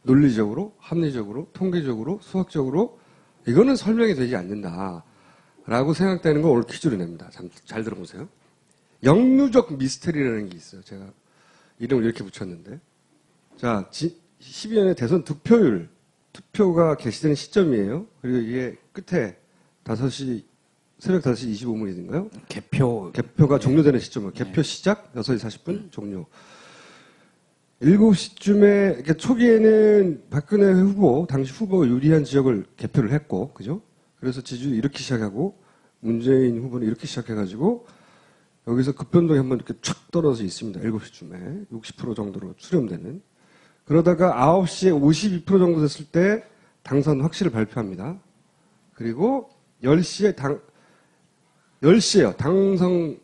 논리적으로, 합리적으로, 통계적으로, 수학적으로 이거는 설명이 되지 않는다라고 생각되는 걸 오늘 퀴즈로 냅니다. 잘 들어보세요. 영루적 미스터리라는 게 있어요. 제가 이름을 이렇게 붙였는데. 자, 12년의 대선 득표율, 투표가 개시되는 시점이에요. 그리고 이게 끝에 새벽 5시 25분인가요? 개표가 종료되는 시점이에요. 개표 시작 6시 40분 종료. 7시쯤에, 초기에는 박근혜 후보, 당시 후보가 유리한 지역을 개표를 했고, 그죠? 그래서 지지율이 이렇게 시작하고, 문재인 후보는 이렇게 시작해가지고, 여기서 급변동이 한번 이렇게 촥 떨어져 있습니다. 7시쯤에. 60% 정도로 수렴되는. 그러다가 9시에 52% 정도 됐을 때, 당선 확실을 발표합니다. 그리고 10시에 10시에요. 당선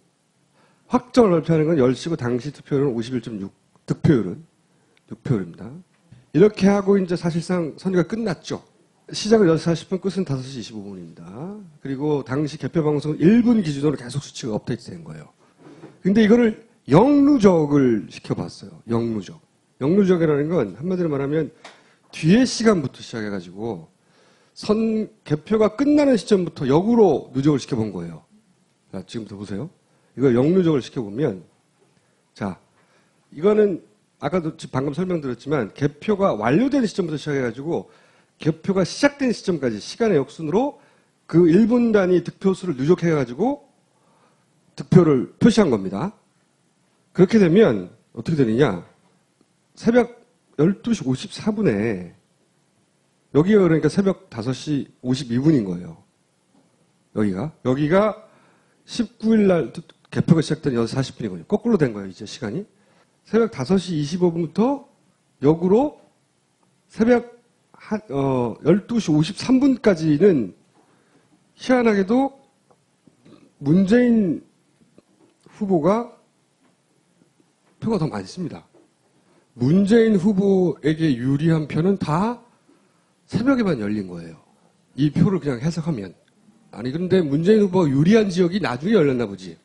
확정을 발표하는 건 10시고, 당시 투표율은 51.6. 득표율입니다. 이렇게 하고 이제 사실상 선거가 끝났죠. 시작은 6시 40분, 끝은 5시 25분입니다. 그리고 당시 개표 방송은 1분 기준으로 계속 수치가 업데이트된 거예요. 근데 이거를 영루적을 시켜봤어요. 영루적이라는 건 한마디로 말하면 뒤에 시간부터 시작해가지고 개표가 끝나는 시점부터 역으로 누적을 시켜본 거예요. 자, 지금부터 보세요. 이걸 영루적을 시켜보면, 자, 이거는 아까도 방금 설명드렸지만 개표가 완료된 시점부터 시작해가지고 개표가 시작된 시점까지 시간의 역순으로 그 1분 단위 득표수를 누적해가지고 득표를 표시한 겁니다. 그렇게 되면 어떻게 되느냐. 새벽 12시 54분에 여기가 그러니까 새벽 5시 52분인 거예요. 여기가 19일 날 개표가 시작된 6시 40분이거든요. 거꾸로 된 거예요, 이제 시간이. 새벽 5시 25분부터 역으로 새벽 12시 53분까지는 희한하게도 문재인 후보가 표가 더 많습니다. 문재인 후보에게 유리한 표는 다 새벽에만 열린 거예요. 이 표를 그냥 해석하면. 아니, 그런데 문재인 후보가 유리한 지역이 나중에 열렸나 보지.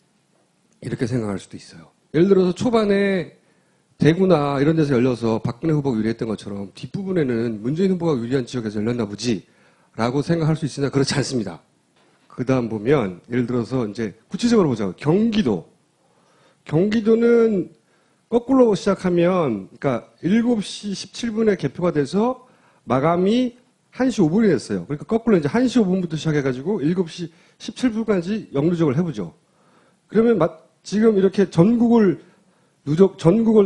이렇게 생각할 수도 있어요. 예를 들어서 초반에 대구나 이런 데서 열려서 박근혜 후보가 유리했던 것처럼 뒷부분에는 문재인 후보가 유리한 지역에서 열렸나 보지 라고 생각할 수 있으나 그렇지 않습니다. 그 다음 보면 예를 들어서 이제 구체적으로 보자고. 경기도는 거꾸로 시작하면 그러니까 7시 17분에 개표가 돼서 마감이 1시 5분이 됐어요. 그러니까 거꾸로 이제 1시 5분부터 시작해가지고 7시 17분까지 영루적을 해보죠. 그러면 지금 이렇게 전국을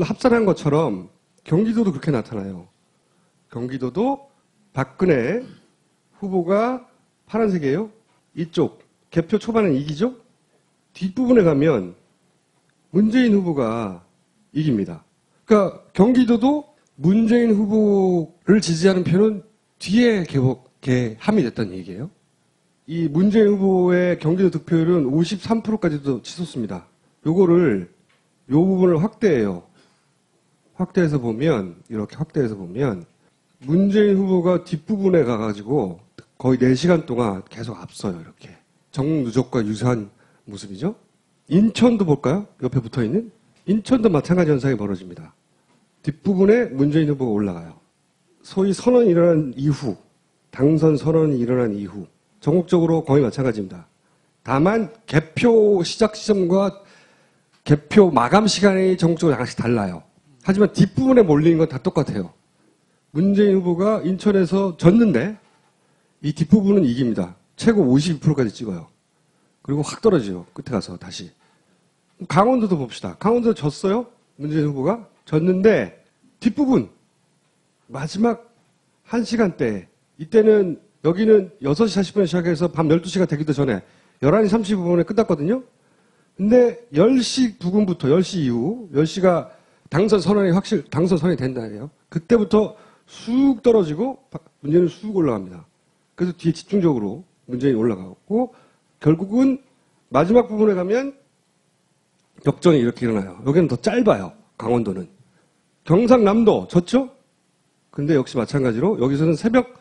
합산한 것처럼 경기도도 그렇게 나타나요. 경기도도 박근혜 후보가 파란색이에요. 이쪽 개표 초반엔 이기죠. 뒷부분에 가면 문재인 후보가 이깁니다. 그러니까 경기도도 문재인 후보를 지지하는 표는 뒤에 함이 됐다는 얘기예요. 이 문재인 후보의 경기도 득표율은 53%까지도 치솟습니다. 요 부분을 확대해요. 이렇게 확대해서 보면, 문재인 후보가 뒷부분에 가가지고 거의 4시간 동안 계속 앞서요, 이렇게. 정누적과 유사한 모습이죠? 인천도 볼까요? 옆에 붙어 있는? 인천도 마찬가지 현상이 벌어집니다. 뒷부분에 문재인 후보가 올라가요. 소위 선언이 일어난 이후, 당선 선언이 일어난 이후, 전국적으로 거의 마찬가지입니다. 다만, 개표 시작 시점과 개표 마감 시간이 전국적으로 약간씩 달라요. 하지만 뒷부분에 몰리는 건 다 똑같아요. 문재인 후보가 인천에서 졌는데 이 뒷부분은 이깁니다. 최고 52%까지 찍어요. 그리고 확 떨어져요. 끝에 가서 다시. 강원도도 봅시다. 강원도 졌어요. 문재인 후보가 졌는데 뒷부분 마지막 1시간대 이때는 여기는 6시 40분에 시작해서 밤 12시가 되기도 전에 11시 35분에 끝났거든요. 근데 10시 부근부터 10시 이후 10시가 당선 선언이 된다예요. 그때부터 쑥 떨어지고 문재인은 쑥 올라갑니다. 그래서 뒤에 집중적으로 문재인이 올라가고 결국은 마지막 부분에 가면 역전이 이렇게 일어나요. 여기는 더 짧아요. 강원도는. 경상남도 졌죠? 근데 역시 마찬가지로 여기서는 새벽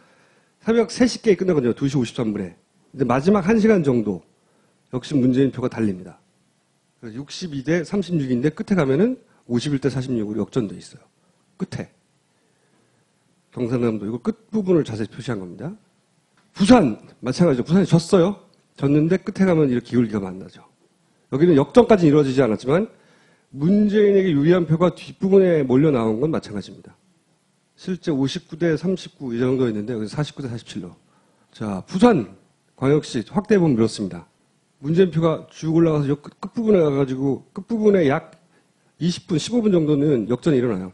3시께 끝나거든요. 2시 53분에. 근데 마지막 1시간 정도 역시 문재인 표가 달립니다. 62대 36인데 끝에 가면은 51대 46으로 역전돼 있어요. 끝에. 경상남도 이거 끝부분을 자세히 표시한 겁니다. 부산 마찬가지죠. 부산이 졌어요. 졌는데 끝에 가면 이렇게 기울기가 만나죠. 여기는 역전까지 이루어지지 않았지만 문재인에게 유리한 표가 뒷부분에 몰려 나온 건 마찬가지입니다. 실제 59대 39 이 정도였는데 여기서 49대 47로. 자, 부산 광역시 확대해보면 이렇습니다. 문재인 표가 쭉 올라가서 끝부분에 가가지고 끝부분에 약 20분, 15분 정도는 역전이 일어나요.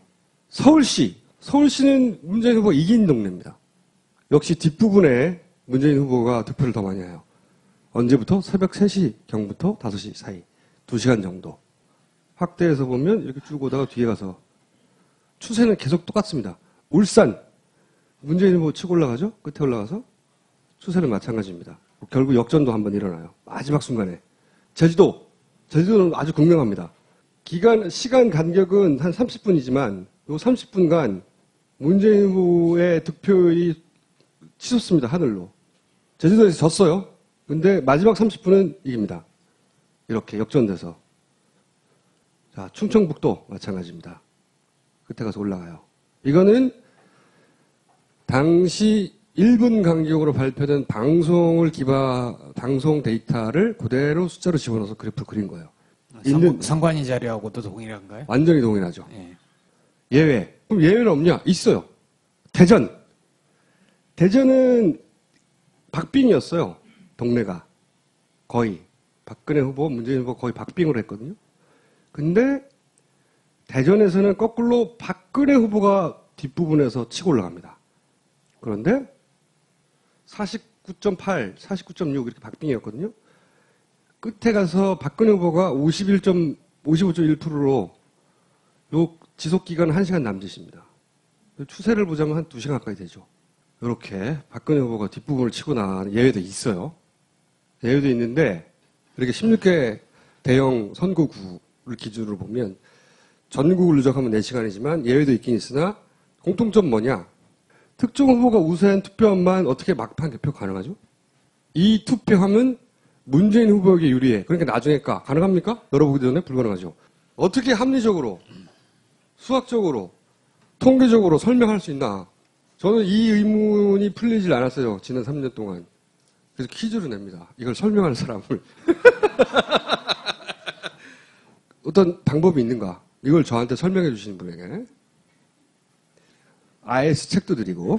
서울시는 문재인 후보가 이긴 동네입니다. 역시 뒷부분에 문재인 후보가 득표를 더 많이 해요. 언제부터? 새벽 3시경부터 5시 사이. 2시간 정도. 확대해서 보면 이렇게 쭉 오다가 뒤에 가서 추세는 계속 똑같습니다. 울산. 문재인 후보 치고 올라가죠? 끝에 올라가서 추세는 마찬가지입니다. 결국 역전도 한번 일어나요. 마지막 순간에. 제주도는 아주 극명합니다. 시간 간격은 한 30분이지만 요 30분간 문재인 후보의 득표율이 치솟습니다. 하늘로. 제주도에서 졌어요. 근데 마지막 30분은 이깁니다. 이렇게 역전돼서. 자, 충청북도 마찬가지입니다. 끝에 가서 올라가요. 이거는 당시 1분 간격으로 발표된 방송 데이터를 그대로 숫자로 집어넣어서 그래프를 그린 거예요. 선관위 자료하고도 동일한가요? 완전히 동일하죠. 예. 예외. 그럼 예외는 없냐? 있어요. 대전은 박빙이었어요. 동네가. 거의. 박근혜 후보, 문재인 후보 거의 박빙으로 했거든요. 근데 대전에서는 거꾸로 박근혜 후보가 뒷부분에서 치고 올라갑니다. 그런데 49.8, 49.6 이렇게 박빙이었거든요. 끝에 가서 박근혜 후보가 55.1%로 요 지속기간 1시간 남짓입니다. 추세를 보자면 한 2시간 가까이 되죠. 이렇게 박근혜 후보가 뒷부분을 치고 나가는 예외도 있어요. 예외도 있는데 이렇게 16개 대형 선거구를 기준으로 보면 전국을 누적하면 4시간이지만 예외도 있긴 있으나 공통점 뭐냐? 특정 후보가 우세한 투표함만 어떻게 막판 개표 가능하죠? 이 투표함은 문재인 후보에게 유리해. 그러니까 나중에 가능합니까? 열어보기 전에 불가능하죠. 어떻게 합리적으로, 수학적으로, 통계적으로 설명할 수 있나? 저는 이 의문이 풀리질 않았어요. 지난 3년 동안. 그래서 퀴즈를 냅니다. 이걸 설명하는 사람을. 어떤 방법이 있는가? 이걸 저한테 설명해 주시는 분에게. IS 책도 드리고,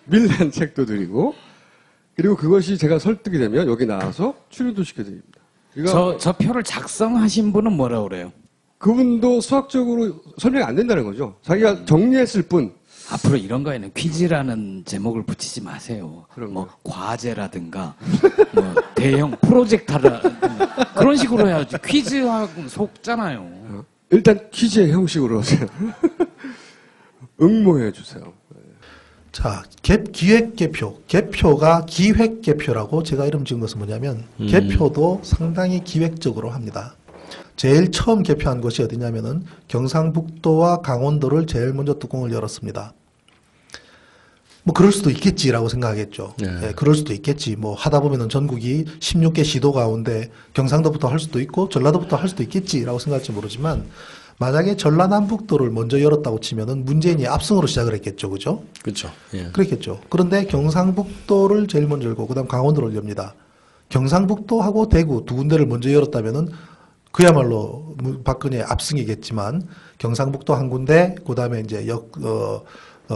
밀란 책도 드리고, 그리고 그것이 제가 설득이 되면 여기 나와서 출연도 시켜드립니다. 저 표를 작성하신 분은 뭐라 그래요? 그분도 수학적으로 설명이 안 된다는 거죠. 자기가 정리했을 뿐. 앞으로 이런 거에는 퀴즈라는 제목을 붙이지 마세요. 그럼요. 뭐 과제라든가 뭐 대형 프로젝트라든가 그런 식으로 해야지. 퀴즈하고 속잖아요. 일단 퀴즈의 형식으로 하세요. 응모해 주세요. 자, 기획개표. 개표가 기획개표라고 제가 이름 지은 것은 뭐냐면, 개표도 상당히 기획적으로 합니다. 제일 처음 개표한 곳이 어디냐면은 경상북도와 강원도를 제일 먼저 뚜껑을 열었습니다. 뭐 그럴 수도 있겠지라고 생각하겠죠. 네, 그럴 수도 있겠지. 뭐 하다 보면은 전국이 16개 시도 가운데 경상도부터 할 수도 있고 전라도부터 할 수도 있겠지라고 생각할지 모르지만, 만약에 전라남북도를 먼저 열었다고 치면은 문재인이 압승으로 시작을 했겠죠. 그죠? 그렇죠. 예. 그렇겠죠. 그런데 경상북도를 제일 먼저 열고 그다음 강원도를 엽니다. 경상북도하고 대구 두 군데를 먼저 열었다면은 그야말로 박근혜 압승이겠지만, 경상북도 한 군데, 그다음에 이제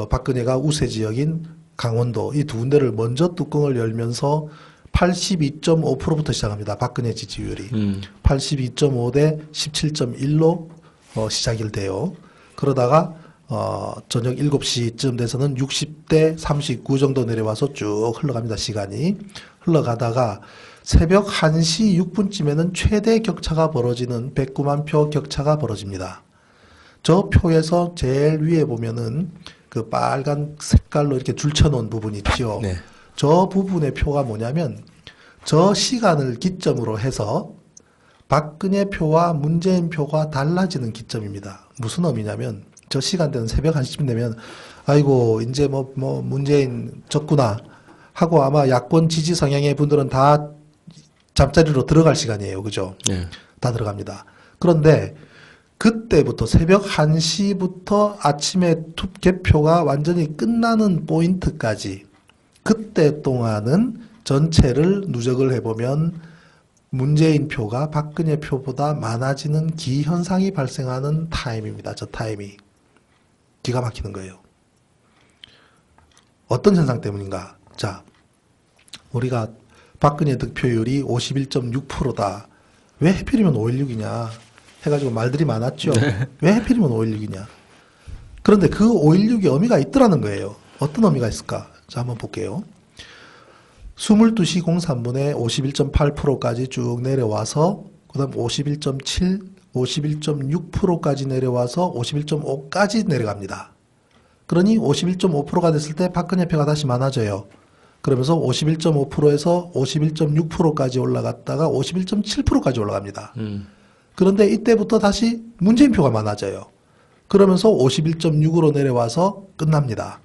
박근혜가 우세 지역인 강원도 이 두 군데를 먼저 뚜껑을 열면서 82.5%부터 시작합니다. 박근혜 지지율이 82.5 대 17.1로 시작이 돼요. 그러다가 저녁 7시쯤 돼서는 60대 39 정도 내려와서 쭉 흘러갑니다. 시간이 흘러가다가 새벽 1시 6분쯤에는 최대 격차가 벌어지는 109만 표 격차가 벌어집니다. 저 표에서 제일 위에 보면은 그 빨간 색깔로 이렇게 줄쳐놓은 부분이 있죠. 네. 저 부분의 표가 뭐냐면, 저 시간을 기점으로 해서 박근혜 표와 문재인 표가 달라지는 기점입니다. 무슨 의미냐면, 저 시간대는 새벽 1시쯤 되면 아이고 이제 뭐 문재인 졌구나 하고 아마 야권 지지 성향의 분들은 다 잠자리로 들어갈 시간이에요. 그죠? 네. 다 들어갑니다. 그런데 그때부터 새벽 1시부터 아침에 개표가 완전히 끝나는 포인트까지 그때 동안은 전체를 누적을 해보면 문재인 표가 박근혜 표보다 많아지는 기현상이 발생하는 타임입니다. 저 타임이. 기가 막히는 거예요. 어떤 현상 때문인가? 자, 우리가 박근혜 득표율이 51.6%다. 왜 하필이면 5.16이냐? 해가지고 말들이 많았죠. 네. 왜 하필이면 5.16이냐? 그런데 그 5.16이 의미가 있더라는 거예요. 어떤 의미가 있을까? 자, 한번 볼게요. 22시 03분에 51.8%까지 쭉 내려와서 그 다음 51.7, 51.6%까지 내려와서 51.5까지 내려갑니다. 그러니 51.5%가 됐을 때 박근혜 표가 다시 많아져요. 그러면서 51.5%에서 51.6%까지 올라갔다가 51.7%까지 올라갑니다. 그런데 이때부터 다시 문재인 표가 많아져요. 그러면서 51.6으로 내려와서 끝납니다.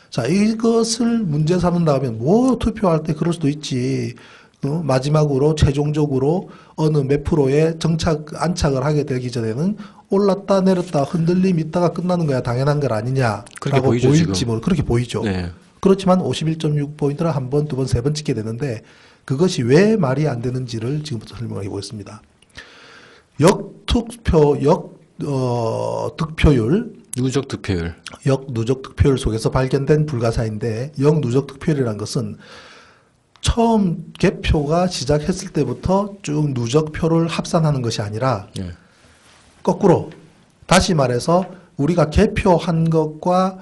자, 이것을 문제 삼는다 하면 뭐 투표할 때 그럴 수도 있지. 마지막으로 최종적으로 어느 몇 프로에 안착을 하게 되기 전에는 올랐다 내렸다 흔들림 있다가 끝나는 거야 당연한 것 아니냐라고 보이죠, 보일지 지금. 모르 그렇게 보이죠. 네. 그렇지만 51.6포인트를 한 번, 두 번, 세 번 찍게 되는데 그것이 왜 말이 안 되는지를 지금부터 설명해 보겠습니다. 득표율, 누적 득표율. 역누적 득표율 속에서 발견된 불가사인데 역누적 득표율이라는 것은 처음 개표가 시작했을 때부터 쭉 누적표를 합산하는 것이 아니라 네. 거꾸로 다시 말해서 우리가 개표한 것과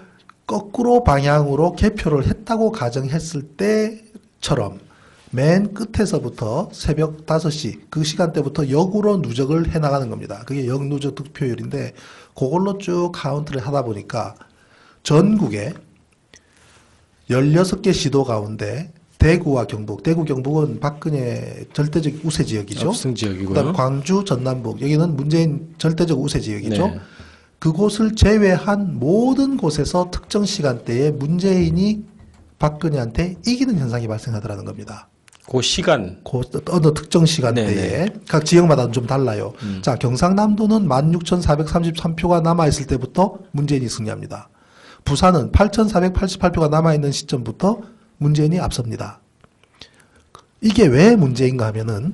거꾸로 방향으로 개표를 했다고 가정했을 때처럼 맨 끝에서부터 새벽 5시 그 시간대부터 역으로 누적을 해나가는 겁니다. 그게 역누적 득표율인데 그걸로 쭉 카운트를 하다 보니까 전국에 16개 시도 가운데 대구와 경북, 대구 경북은 박근혜 절대적 우세 지역이죠. 압승 지역이고요. 그다음 광주, 전남북 여기는 문재인 절대적 우세 지역이죠. 네. 그곳을 제외한 모든 곳에서 특정 시간대에 문재인이 박근혜한테 이기는 현상이 발생하더라는 겁니다. 그 시간. 그 어느 특정 시간대에 네네. 각 지역마다 좀 달라요. 자, 경상남도는 16,433표가 남아있을 때부터 문재인이 승리합니다. 부산은 8,488표가 남아있는 시점부터 문재인이 앞섭니다. 이게 왜 문제인가 하면은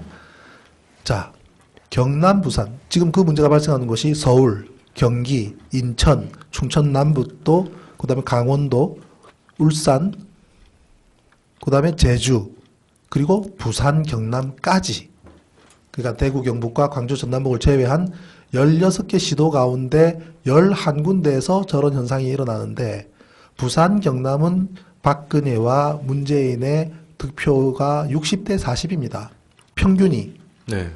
자, 경남, 부산 지금 그 문제가 발생하는 곳이 서울, 경기, 인천, 충청 남북도, 그 다음에 강원도, 울산, 그 다음에 제주, 그리고 부산, 경남까지. 그러니까 대구, 경북과 광주, 전남북을 제외한 16개 시도 가운데 11군데에서 저런 현상이 일어나는데 부산, 경남은 박근혜와 문재인의 득표가 60대 40입니다. 평균이. 네.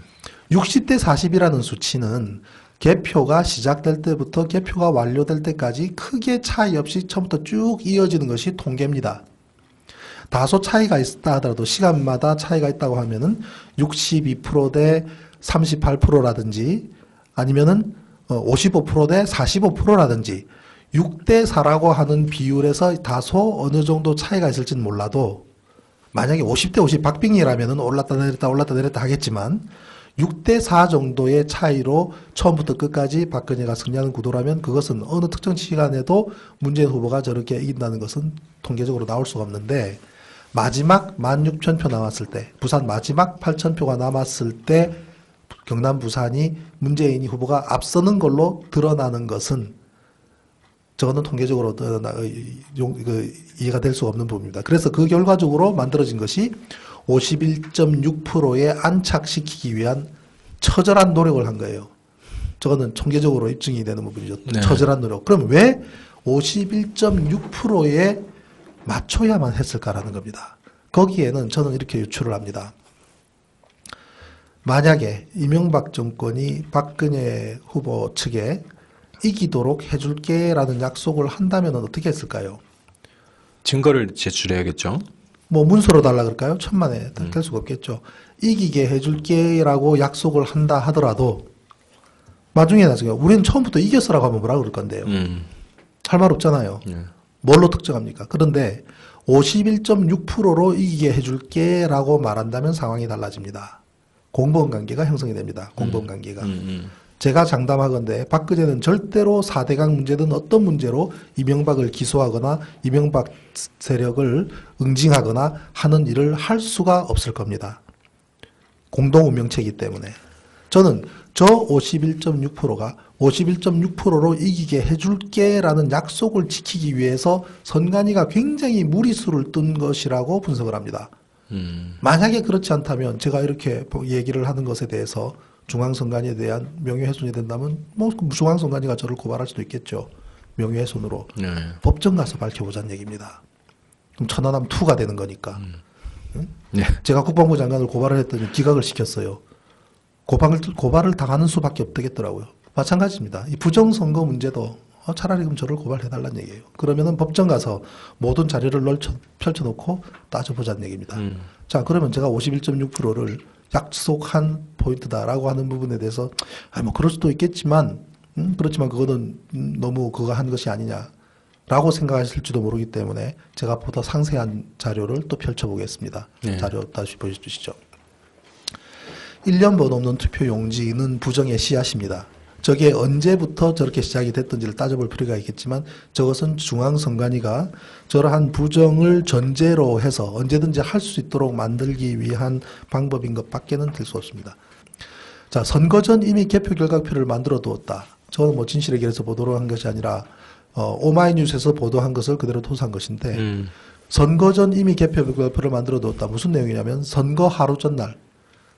60대 40이라는 수치는 개표가 시작될 때부터 개표가 완료될 때까지 크게 차이 없이 처음부터 쭉 이어지는 것이 통계입니다. 다소 차이가 있다 하더라도 시간마다 차이가 있다고 하면은 62%대 38%라든지 아니면은 55%대 45%라든지 6대 4라고 하는 비율에서 다소 어느 정도 차이가 있을지는 몰라도 만약에 50대 50 박빙이라면은 올랐다 내렸다 하겠지만 6대 4 정도의 차이로 처음부터 끝까지 박근혜가 승리하는 구도라면 그것은 어느 특정 시간에도 문재인 후보가 저렇게 이긴다는 것은 통계적으로 나올 수가 없는데 마지막 16,000표 남았을 때 부산 마지막 8,000표가 남았을 때 경남 부산이 문재인 후보가 앞서는 걸로 드러나는 것은 저거는 통계적으로 이해가 될 수가 없는 부분입니다. 그래서 그 결과적으로 만들어진 것이 51.6%에 안착시키기 위한 처절한 노력을 한 거예요. 저거는 통계적으로 입증이 되는 부분이죠. 네. 처절한 노력. 그럼 왜 51.6%에 맞춰야만 했을까라는 겁니다. 거기에는 저는 이렇게 유추를 합니다. 만약에 이명박 정권이 박근혜 후보 측에 이기도록 해줄게라는 약속을 한다면 어떻게 했을까요? 증거를 제출해야겠죠. 뭐 문서로 달라 그럴까요? 천만에 될 수가 없겠죠. 이기게 해줄게라고 약속을 한다 하더라도 나중에 우리는 처음부터 이겼어라고 하면 뭐라 그럴 건데요. 할 말 없잖아요. 뭘로 특정합니까? 그런데 51.6%로 이기게 해줄게라고 말한다면 상황이 달라집니다. 공범관계가 형성이 됩니다. 공범관계가. 제가 장담하건대 박근혜는 절대로 4대강 문제든 어떤 문제로 이명박을 기소하거나 이명박 세력을 응징하거나 하는 일을 할 수가 없을 겁니다. 공동운명체이기 때문에. 저는 저 51.6%가 51.6%로 이기게 해줄게라는 약속을 지키기 위해서 선관위가 굉장히 무리수를 뜬 것이라고 분석을 합니다. 만약에 그렇지 않다면 제가 이렇게 얘기를 하는 것에 대해서 중앙선관위에 대한 명예훼손이 된다면 뭐 중앙선관위가 저를 고발할 수도 있겠죠. 명예훼손으로. 네. 법정 가서 밝혀보자는 얘기입니다. 그럼 천안함 2가 되는 거니까. 응? 네. 제가 국방부 장관을 고발을 했더니 기각을 시켰어요. 고발을 당하는 수밖에 없겠더라고요. 마찬가지입니다. 이 부정선거 문제도 차라리 그럼 저를 고발해달라는 얘기예요. 그러면은 법정 가서 모든 자료를 펼쳐놓고 따져보자는 얘기입니다. 자, 그러면 제가 51.6%를 약속한 포인트다라고 하는 부분에 대해서 뭐 그럴 수도 있겠지만 그렇지만 그거는 너무 그거 한 것이 아니냐라고 생각하실지도 모르기 때문에 제가 보다 상세한 자료를 또 펼쳐보겠습니다. 네. 자료 다시 보여주시죠. 1년 번 없는 투표 용지는 부정의 씨앗입니다. 저게 언제부터 저렇게 시작이 됐던지를 따져볼 필요가 있겠지만 저것은 중앙선관위가 저러한 부정을 전제로 해서 언제든지 할 수 있도록 만들기 위한 방법인 것밖에는 될 수 없습니다. 자, 선거 전 이미 개표 결과표를 만들어 두었다. 저는 뭐 진실의 길에서 보도를 한 것이 아니라 오마이뉴스에서 보도한 것을 그대로 토스한 것인데 선거 전 이미 개표 결과표를 만들어 두었다. 무슨 내용이냐면 선거 하루 전날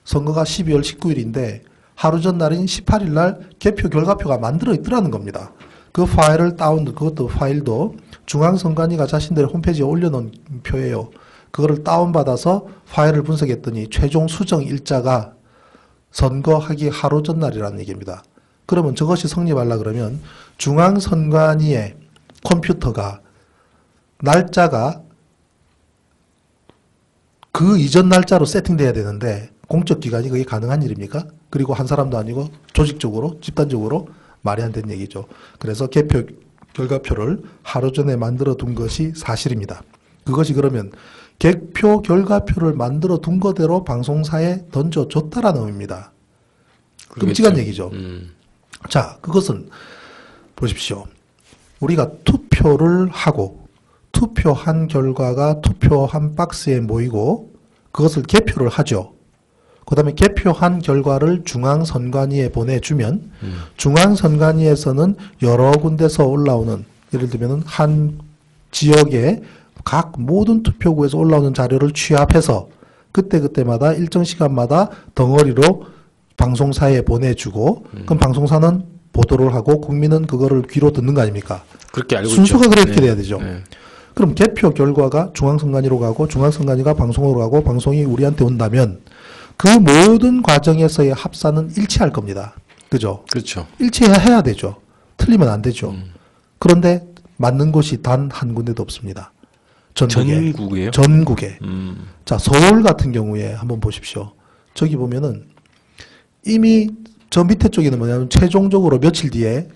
선거가 12월 19일인데 하루 전날인 18일 날 개표 결과표가 만들어 있더라는 겁니다. 그 파일을 그것도 파일도 중앙선관위가 자신들의 홈페이지에 올려놓은 표예요. 그거를 다운받아서 파일을 분석했더니 최종 수정 일자가 선거하기 하루 전날이라는 얘기입니다. 그러면 저것이 성립하려 그러면 중앙선관위의 컴퓨터가 날짜가 그 이전 날짜로 세팅돼야 되는데 공적기관이 그게 가능한 일입니까? 그리고 한 사람도 아니고 조직적으로 집단적으로 말이 안 되는 얘기죠. 그래서 개표 결과표를 하루 전에 만들어 둔 것이 사실입니다. 그것이 그러면 개표 결과표를 만들어 둔 거대로 방송사에 던져줬다라는 의미입니다. 끔찍한 얘기죠. 자, 그것은 보십시오. 우리가 투표를 하고 투표한 결과가 투표한 박스에 모이고 그것을 개표를 하죠. 그 다음에 개표한 결과를 중앙선관위에 보내주면 중앙선관위에서는 여러 군데서 올라오는 예를 들면 한 지역의 각 모든 투표구에서 올라오는 자료를 취합해서 그때그때마다 일정 시간마다 덩어리로 방송사에 보내주고 그럼 방송사는 보도를 하고 국민은 그거를 귀로 듣는 거 아닙니까? 그렇게 알고 순서가 있죠. 그렇게 네. 돼야 되죠. 네. 그럼 개표 결과가 중앙선관위로 가고 중앙선관위가 방송으로 가고 방송이 우리한테 온다면 그 모든 과정에서의 합산은 일치할 겁니다. 그죠? 그렇죠. 일치해야 되죠. 틀리면 안 되죠. 그런데 맞는 곳이 단 한 군데도 없습니다. 전국이에요? 전국에. 자, 서울 같은 경우에 한번 보십시오. 저기 보면은 이미 저 밑에 쪽에는 뭐냐면 최종적으로 며칠 뒤에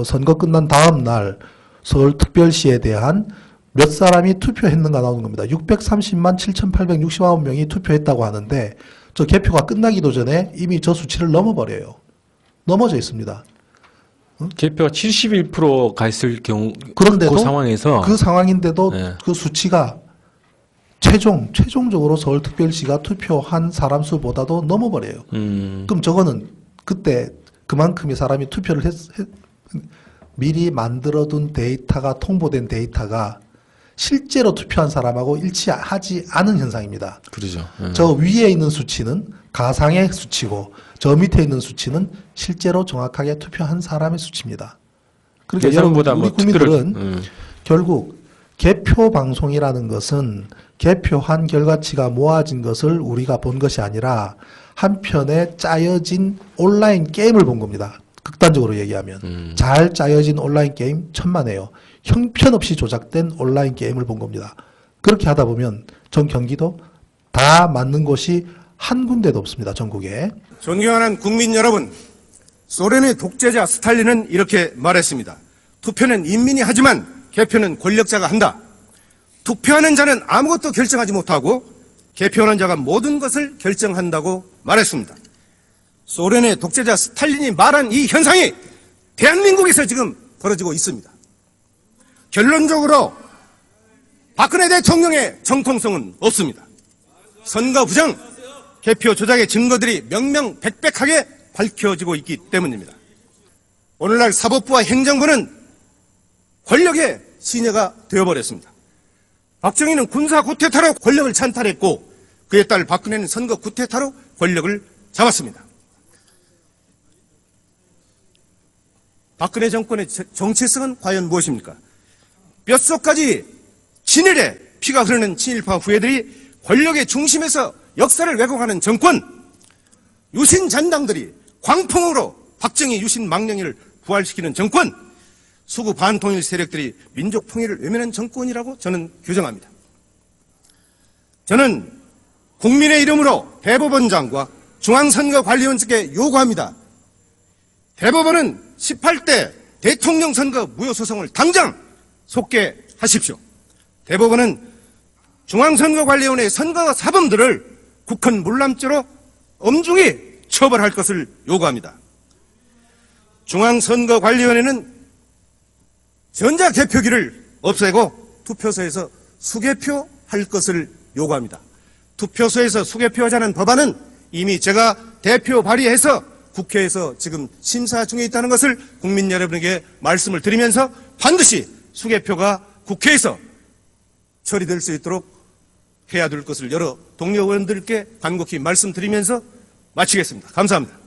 선거 끝난 다음 날 서울특별시에 대한 몇 사람이 투표했는가 나오는 겁니다. 630만 7,869명이 투표했다고 하는데 저 개표가 끝나기도 전에 이미 저 수치를 넘어버려요. 넘어져 있습니다. 개표가 71%가 있을 경우 그런데도 그 상황에서 그 상황인데도 네. 그 수치가 최종적으로 서울특별시가 투표한 사람 수보다도 넘어버려요. 그럼 저거는 그때 그만큼의 사람이 투표를 미리 만들어둔 데이터가 통보된 데이터가 실제로 투표한 사람하고 일치하지 않은 현상입니다. 그러죠. 저 위에 있는 수치는 가상의 수치고 저 밑에 있는 수치는 실제로 정확하게 투표한 사람의 수치입니다. 그러니까 여러분 우리 국민들은 결국 개표 방송이라는 것은 개표한 결과치가 모아진 것을 우리가 본 것이 아니라 한편에 짜여진 온라인 게임을 본 겁니다. 극단적으로 얘기하면 잘 짜여진 온라인 게임 천만에요. 형편없이 조작된 온라인 게임을 본 겁니다. 그렇게 하다 보면 전 경기도 다 맞는 곳이 한 군데도 없습니다. 전국에. 존경하는 국민 여러분, 소련의 독재자 스탈린은 이렇게 말했습니다. 투표는 인민이 하지만 개표는 권력자가 한다. 투표하는 자는 아무것도 결정하지 못하고 개표하는 자가 모든 것을 결정한다고 말했습니다. 소련의 독재자 스탈린이 말한 이 현상이 대한민국에서 지금 벌어지고 있습니다. 결론적으로 박근혜 대통령의 정통성은 없습니다. 선거 부정, 개표 조작의 증거들이 명명백백하게 밝혀지고 있기 때문입니다. 오늘날 사법부와 행정부는 권력의 시녀가 되어버렸습니다. 박정희는 군사 구태타로 권력을 찬탈했고 그에 따라 박근혜는 선거 구태타로 권력을 잡았습니다. 박근혜 정권의 정체성은 과연 무엇입니까? 뼛속까지 친일에 피가 흐르는 친일파 후예들이 권력의 중심에서 역사를 왜곡하는 정권, 유신 잔당들이 광풍으로 박정희 유신 망령이를 부활시키는 정권, 수구 반통일 세력들이 민족 통일을 외면한 정권이라고 저는 규정합니다. 저는 국민의 이름으로 대법원장과 중앙선거관리위원장께 요구합니다. 대법원은 18대 대통령 선거 무효 소송을 당장 속개하십시오. 대법원은 중앙선거관리위원회의 선거 사범들을 국헌 물람죄로 엄중히 처벌할 것을 요구합니다. 중앙선거관리위원회는 전자개표기를 없애고 투표소에서 수개표할 것을 요구합니다. 투표소에서 수개표하자는 법안은 이미 제가 대표 발의해서 국회에서 지금 심사 중에 있다는 것을 국민 여러분에게 말씀을 드리면서 반드시 수개표가 국회에서 처리될 수 있도록 해야 될 것을 여러 동료 의원들께 간곡히 말씀드리면서 마치겠습니다. 감사합니다.